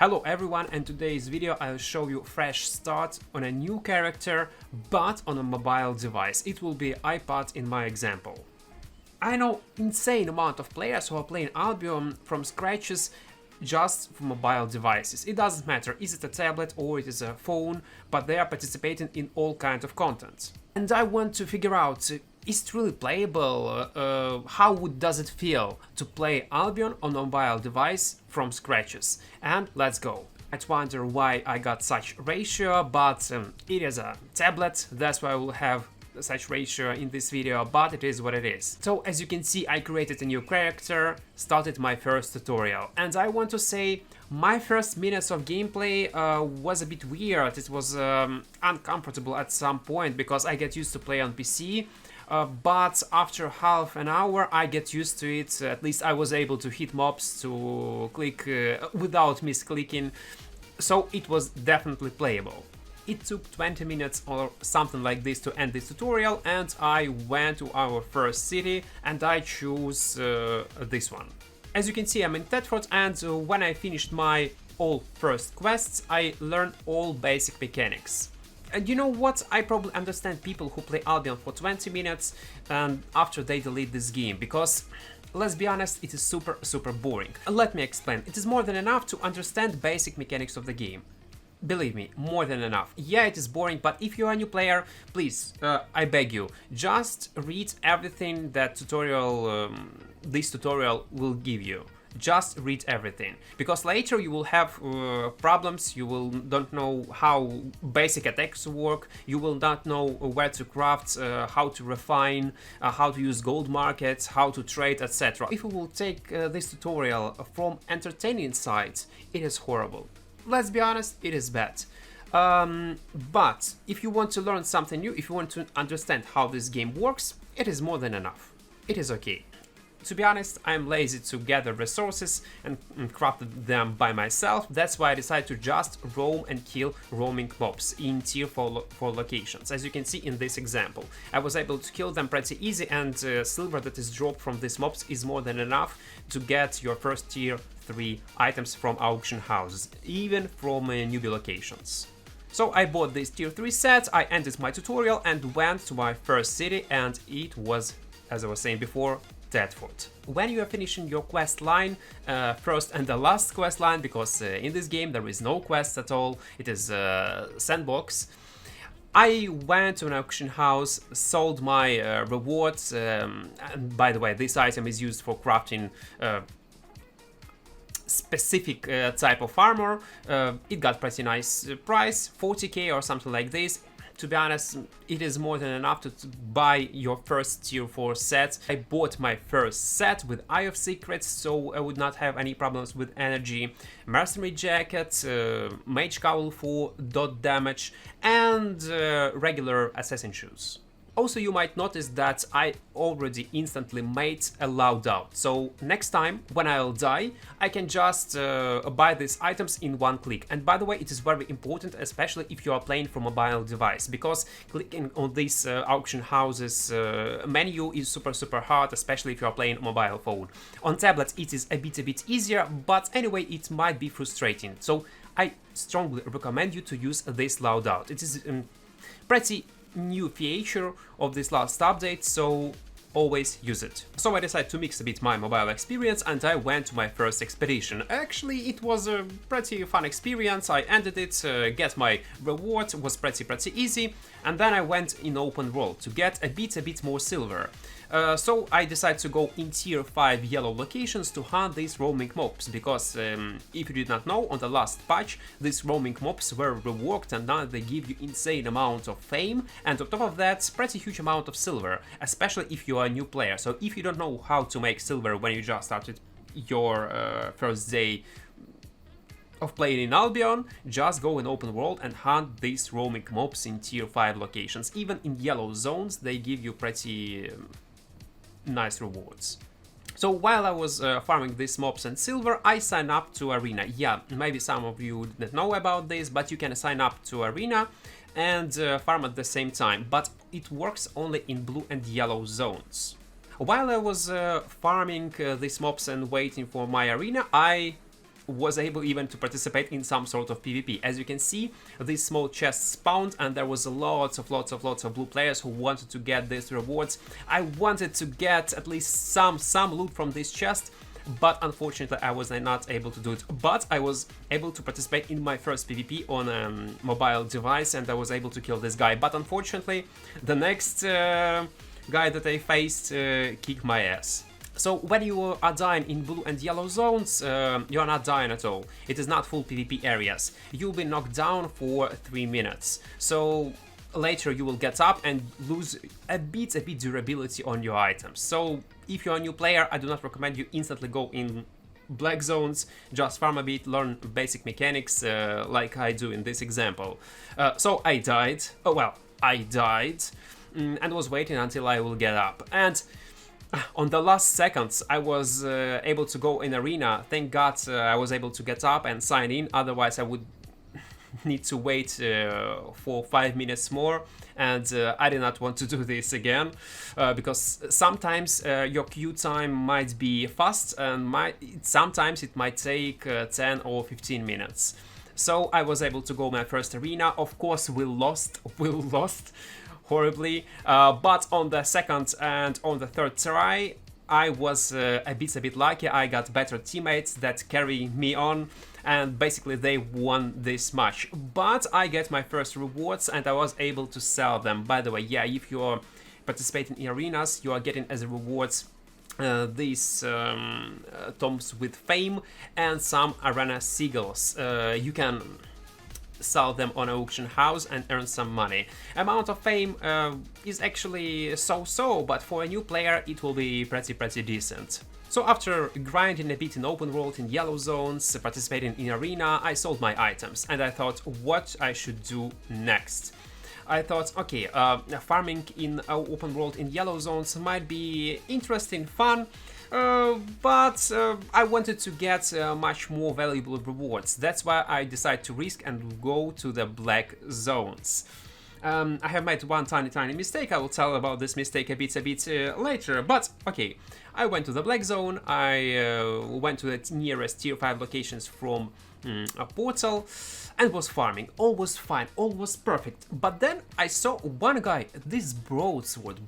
Hello everyone, and today's video I'll show you fresh start on a new character, but on a mobile device. It will be iPad in my example. I know insane amount of players who are playing Albion from scratches just for mobile devices. It doesn't matter, is it a tablet or it is a phone, but they are participating in all kinds of content. And I want to figure out, is it really playable? Does it feel to play Albion on a mobile device from scratches? And let's go. I wonder why I got such ratio, but it is a tablet, that's why I will have such ratio in this video, but it is what it is. So as you can see, I created a new character, started my first tutorial, and I want to say my first minutes of gameplay was a bit weird. It was uncomfortable at some point because I get used to play on PC. But after half an hour I get used to it. At least I was able to hit mobs, to click without misclicking, so it was definitely playable. It took 20 minutes or something like this to end this tutorial, and I went to our first city and I chose this one. As you can see, I'm in Equart, and when I finished my all first quests I learned all basic mechanics. And you know what? I probably understand people who play Albion for 20 minutes and after they delete this game, because let's be honest, it is super boring. Let me explain. It is more than enough to understand basic mechanics of the game. Believe me, more than enough. Yeah, it is boring, but if you're a new player, please, I beg you, just read everything that this tutorial will give you. Just read everything, because later you will have problems. You don't know how basic attacks work, you will not know where to craft, how to refine, how to use gold markets, how to trade, etc. If you will take this tutorial from entertaining side, it is horrible. Let's be honest, it is bad. But if you want to learn something new, if you want to understand how this game works, it is more than enough. It is okay. To be honest, I'm lazy to gather resources and craft them by myself. That's why I decided to just roam and kill roaming mobs in tier 4 locations. As you can see in this example, I was able to kill them pretty easy, and silver that is dropped from these mobs is more than enough to get your first tier 3 items from auction houses, even from newbie locations. So I bought this tier 3 set, I ended my tutorial and went to my first city, and it was, as I was saying before, Equart. When you are finishing your quest line, first and the last quest line, because in this game there is no quest at all, it is a sandbox, I went to an auction house, sold my rewards, and by the way, this item is used for crafting specific type of armor. It got pretty nice price, 40k or something like this. To be honest, it is more than enough to buy your first tier 4 set. I bought my first set with Eye of Secrets, so I would not have any problems with energy, mercenary jacket, mage cowl for dot damage, and regular assassin shoes. Also, you might notice that I already instantly made a loadout, so next time when I'll die, I can just buy these items in one click. And by the way, it is very important, especially if you are playing from a mobile device, because clicking on these auction houses menu is super hard, especially if you are playing a mobile phone. On tablets it is a bit easier, but anyway, it might be frustrating, so I strongly recommend you to use this loadout. It is pretty new feature of this last update, so always use it. So I decided to mix a bit my mobile experience, and I went to my first expedition. Actually, it was a pretty fun experience. I ended it, get my reward, was pretty easy, and then I went in open world to get a bit more silver. So I decided to go in tier 5 yellow locations to hunt these roaming mobs, because if you did not know, on the last patch these roaming mobs were reworked, and now they give you insane amount of fame, and on top of that pretty huge amount of silver, especially if you are a new player. So if you don't know how to make silver when you just started your first day of playing in Albion, just go in open world and hunt these roaming mobs in tier 5 locations. Even in yellow zones they give you pretty nice rewards. So while I was farming these mobs and silver, I signed up to Arena. Yeah, maybe some of you didn't know about this, but you can sign up to Arena and farm at the same time, but it works only in blue and yellow zones. While I was farming these mobs and waiting for my arena, I was able even to participate in some sort of PvP. As you can see, these small chests spawned, and there was lots of blue players who wanted to get these rewards. I wanted to get at least some loot from this chest, but unfortunately I was not able to do it. But I was able to participate in my first PvP on a mobile device, and I was able to kill this guy. But unfortunately, the next guy that I faced kicked my ass. So when you are dying in blue and yellow zones, you are not dying at all. It is not full PvP areas. You'll be knocked down for 3 minutes. So later you will get up and lose a bit durability on your items. So if you're a new player, I do not recommend you instantly go in black zones. Just farm a bit, learn basic mechanics like I do in this example. So I died. Oh well, I died and was waiting until I will get up. And on the last seconds, I was able to go in arena. Thank God I was able to get up and sign in. Otherwise, I would need to wait for 5 minutes more. And I did not want to do this again because sometimes your queue time might be fast and sometimes it might take 10 or 15 minutes. So I was able to go my first arena. Of course, we lost horribly, but on the second and on the third try I was a bit lucky. I got better teammates that carry me on, and basically they won this match. But I get my first rewards and I was able to sell them. By the way, yeah, if you're participating in arenas, you are getting as rewards these tomes with fame and some arena sigils. You can sell them on an auction house and earn some money. Amount of fame is actually so-so, but for a new player it will be pretty decent. So after grinding a bit in open world in yellow zones, participating in arena, I sold my items and I thought what I should do next. I thought, okay, farming in open world in yellow zones might be interesting, fun, but I wanted to get much more valuable rewards. That's why I decided to risk and go to the black zones. I have made one tiny mistake. I will tell about this mistake a bit later, but okay, I went to the black zone. I went to the nearest tier 5 locations from a portal and was farming. All was fine, all was perfect. But then I saw one guy, this broadsword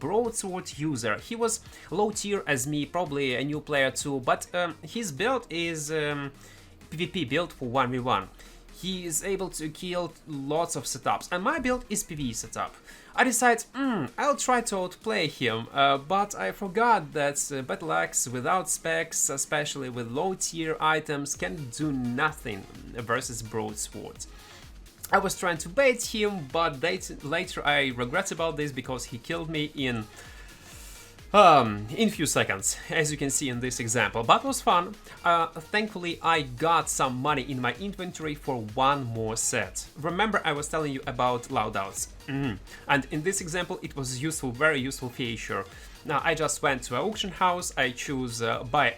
user. He was low tier as me, probably a new player too, but his build is PvP build for 1v1. He is able to kill lots of setups, and my build is PvE setup. I decided, I'll try to outplay him, but I forgot that battle axe without specs, especially with low tier items, can do nothing versus broadsword. I was trying to bait him, but later I regret about this because he killed me in few seconds, as you can see in this example, but it was fun. Thankfully, I got some money in my inventory for one more set. Remember, I was telling you about loadouts, and in this example, it was useful, very useful feature. Now, I just went to an auction house, I choose buy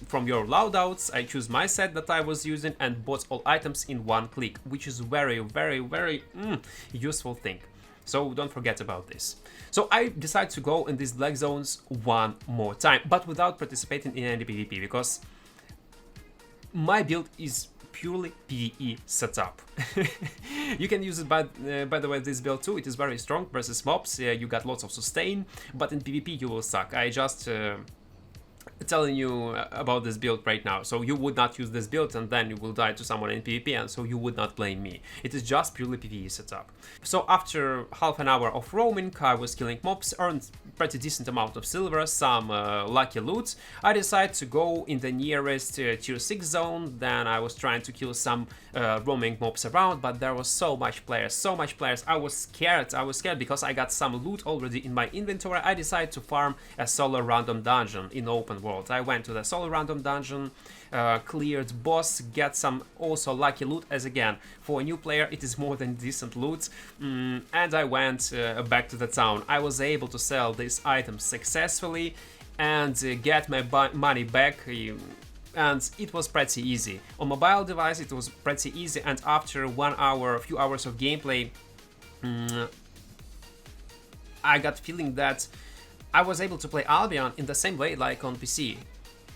from your loadouts, I choose my set that I was using and bought all items in one click, which is very useful thing. So don't forget about this. So I decided to go in these black zones one more time, but without participating in any PvP, because my build is purely PvE setup. You can use it by the way, this build too. It is very strong versus mobs. You got lots of sustain, but in PvP you will suck. I just telling you about this build right now, so you would not use this build and then you will die to someone in PvP, and so you would not blame me. It is just purely PvE setup. So after half an hour of roaming, I was killing mobs, earned pretty decent amount of silver, some lucky loot. I decided to go in the nearest tier 6 zone. Then I was trying to kill some roaming mobs around, but there was so much players. I was scared because I got some loot already in my inventory. I decided to farm a solo random dungeon in open world. I went to the solo random dungeon, cleared boss, get some also lucky loot, as again, for a new player it is more than decent loot, and I went back to the town. I was able to sell these items successfully and get my money back, and it was pretty easy. On mobile device it was pretty easy, and after a few hours of gameplay, I got feeling that I was able to play Albion in the same way like on PC.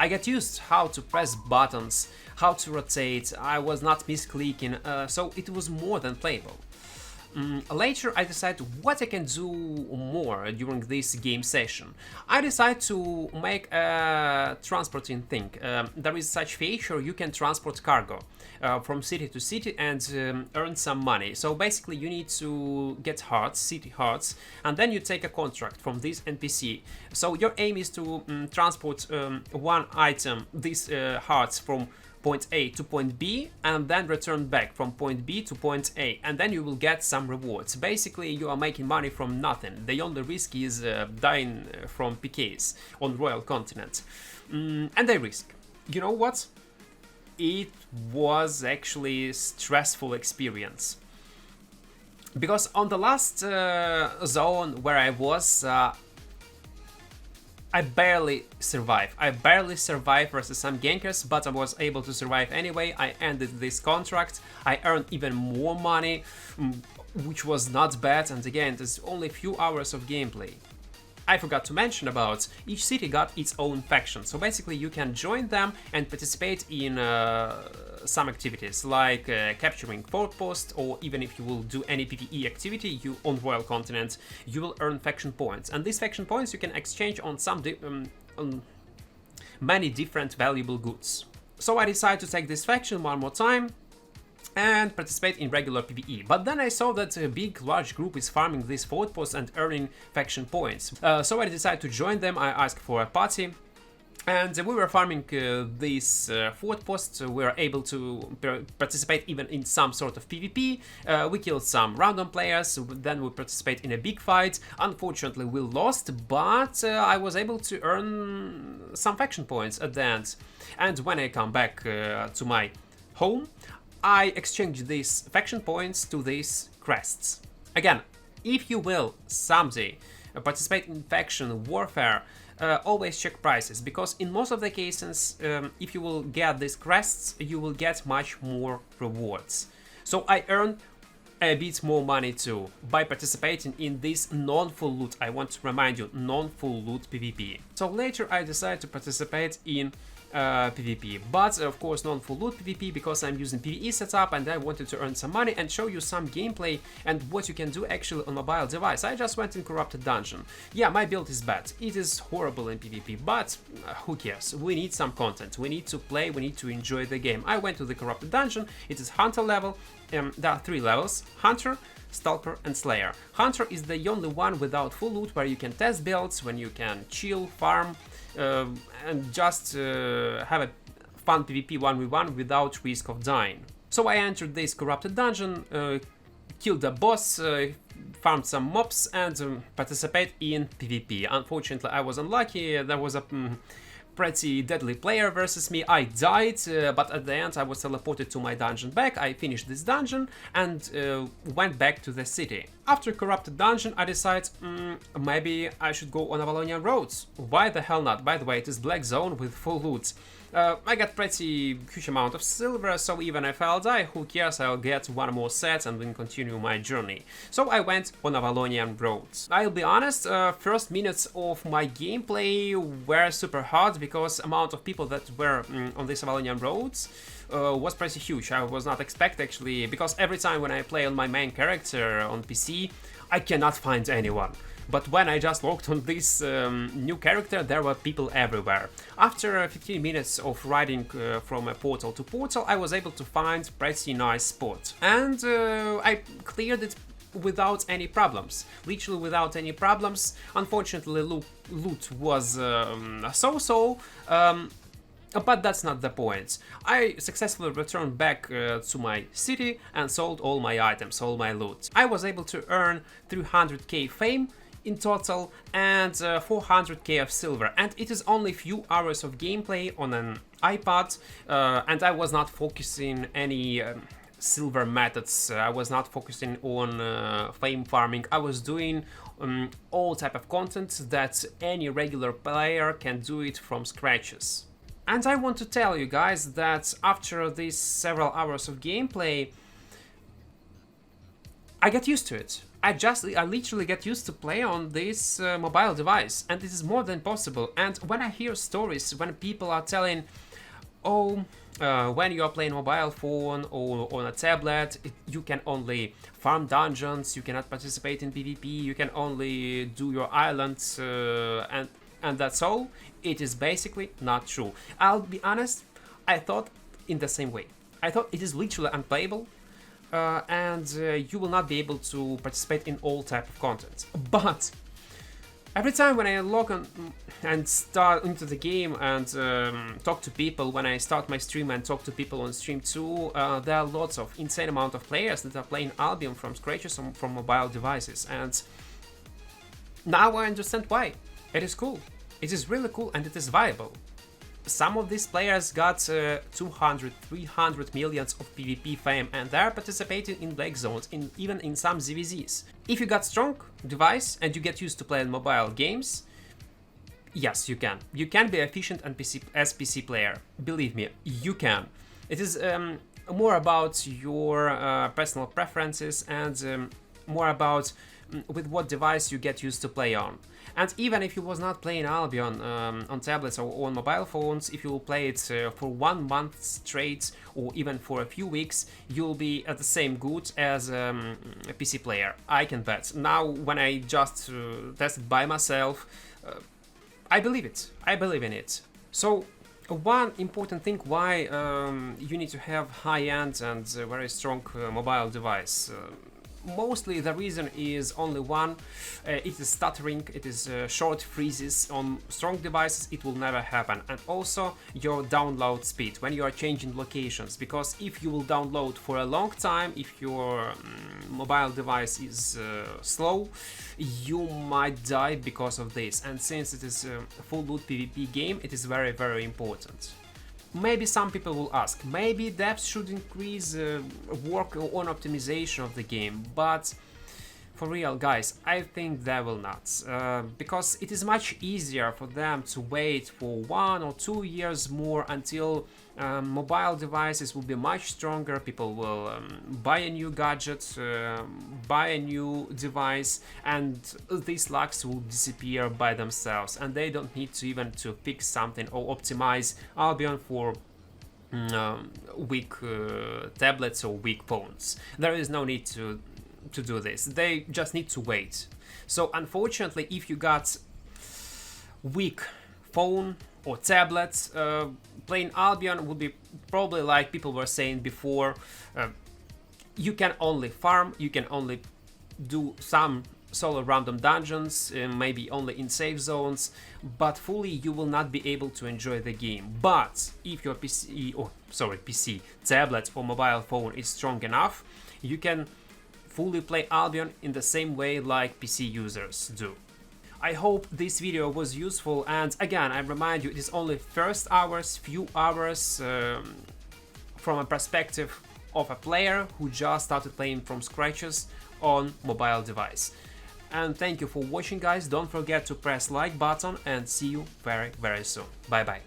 I got used how to press buttons, how to rotate, I was not misclicking, so it was more than playable. Later I decided what I can do more during this game session. I decided to make a transporting thing. There is such feature, you can transport cargo from city to city and earn some money. So basically you need to get hearts, city hearts, and then you take a contract from this NPC. So your aim is to transport one item, these hearts, from point A to point B, and then return back from point B to point A, and then you will get some rewards. Basically you are making money from nothing. The only risk is dying from PKs on Royal Continent. And I risk. You know what? It was actually a stressful experience. Because on the last zone where I was, I barely survived. I barely survived versus some gankers, but I was able to survive anyway. I ended this contract, I earned even more money, which was not bad, and again, there's only a few hours of gameplay. I forgot to mention about each city got its own faction, so basically you can join them and participate in some activities like capturing fort post, or even if you will do any PvE activity you on Royal Continent, you will earn faction points, and these faction points you can exchange on some on many different valuable goods. So I decided to take this faction one more time and participate in regular PvE. But then I saw that a big, large group is farming this fort post and earning faction points. So I decided to join them. I asked for a party, and we were farming this fort post. We were able to participate even in some sort of PvP. We killed some random players, then we participate in a big fight. Unfortunately we lost, but I was able to earn some faction points at the end. And when I come back to my home, I exchange these faction points to these crests. Again, if you will someday participate in faction warfare, always check prices, because in most of the cases, if you will get these crests, you will get much more rewards. So I earned a bit more money too by participating in this non-full loot. I want to remind you, non-full loot PvP. So later I decided to participate in PvP, but of course non-full loot PvP, because I'm using PvE setup and I wanted to earn some money and show you some gameplay and what you can do actually on mobile device. I just went in Courrupted Dungeon. Yeah, my build is bad, it is horrible in PvP, but who cares? We need some content, we need to play, we need to enjoy the game. I went to the Courrupted Dungeon, it is Hunter level, there are 3 levels, Hunter, Stalker and Slayer. Hunter is the only one without full loot, where you can test builds, when you can chill, farm, and just have a fun PvP 1v1 without risk of dying. So I entered this Courrupted Dungeon, killed a boss, farmed some mobs and participate in PvP. Unfortunately I was unlucky, there was a pretty deadly player versus me. I died, but at the end I was teleported to my dungeon back. I finished this dungeon and went back to the city. After Courrupted Dungeon I decided maybe I should go on Avalonian Roads. Why the hell not? By the way, it is black zone with full loot. I got pretty huge amount of silver, so even if I'll die, who cares, I'll get one more set and then continue my journey. So I went on Avalonian Roads. I'll be honest, first minutes of my gameplay were super hard, because amount of people that were on this Avalonian Roads was pretty huge. I was not expecting actually, because every time when I play on my main character on PC, I cannot find anyone. But when I just logged on this new character, there were people everywhere. After 15 minutes of riding from a portal to portal, I was able to find pretty nice spot. And I cleared it without any problems, literally without any problems. Unfortunately, loot was so-so, but that's not the point. I successfully returned back to my city and sold all my items, all my loot. I was able to earn 300k fame in total and 400k of silver, and it is only a few hours of gameplay on an iPad, and I was not focusing any silver methods. I was not focusing on fame farming. I was doing all type of content that any regular player can do it from scratches. And I want to tell you guys that after these several hours of gameplay, I got used to it. I literally get used to play on this mobile device, and this is more than possible. And when I hear stories, when people are telling, oh, when you are playing mobile phone or on a tablet, you can only farm dungeons, you cannot participate in PvP, you can only do your islands, and that's all. It is basically not true. I'll be honest, I thought in the same way. I thought it is literally unplayable, and you will not be able to participate in all type of content. But every time when I log on and start into the game and talk to people, when I start my stream and talk to people on stream too, there are lots of insane amount of players that are playing Albion from scratches from mobile devices, and now I understand why. It is cool. It is really cool, and it is viable. Some of these players got 200, 300 millions of PvP fame, and they're participating in Black Zones, even in some ZVZs. If you got strong device and you get used to playing mobile games, yes, you can. You can be efficient as PC player. Believe me, you can. It is more about your personal preferences and more about with what device you get used to play on. And even if you was not playing Albion on tablets or on mobile phones, if you will play it for 1 month straight or even for a few weeks, you'll be at the same good as a PC player. I can bet. Now, when I just tested by myself, I believe it. I believe in it. So, one important thing why you need to have high-end and very strong mobile device. Mostly the reason is only one, it is stuttering, it is short freezes. On strong devices it will never happen, and also your download speed when you are changing locations, because if you will download for a long time, if your mobile device is slow, you might die because of this, and since it is a full loot PvP game, it is very, very important. Maybe some people will ask, maybe devs should increase work on optimization of the game, but for real, guys, I think they will not, because it is much easier for them to wait for 1 or 2 years more until mobile devices will be much stronger, people will buy a new gadget, buy a new device, and these lags will disappear by themselves, and they don't need to even to fix something or optimize Albion for weak tablets or weak phones. There is no need to do this, they just need to wait. So unfortunately, if you got weak phone or tablet, playing Albion would be probably like people were saying before, you can only farm, you can only do some solo random dungeons, maybe only in safe zones, but fully you will not be able to enjoy the game. But if your PC, tablet or mobile phone is strong enough, you can fully play Albion in the same way like PC users do. I hope this video was useful, and again, I remind you, it is only few hours from a perspective of a player who just started playing from scratches on mobile device. And thank you for watching, guys. Don't forget to press like button, and see you very, very soon. Bye bye.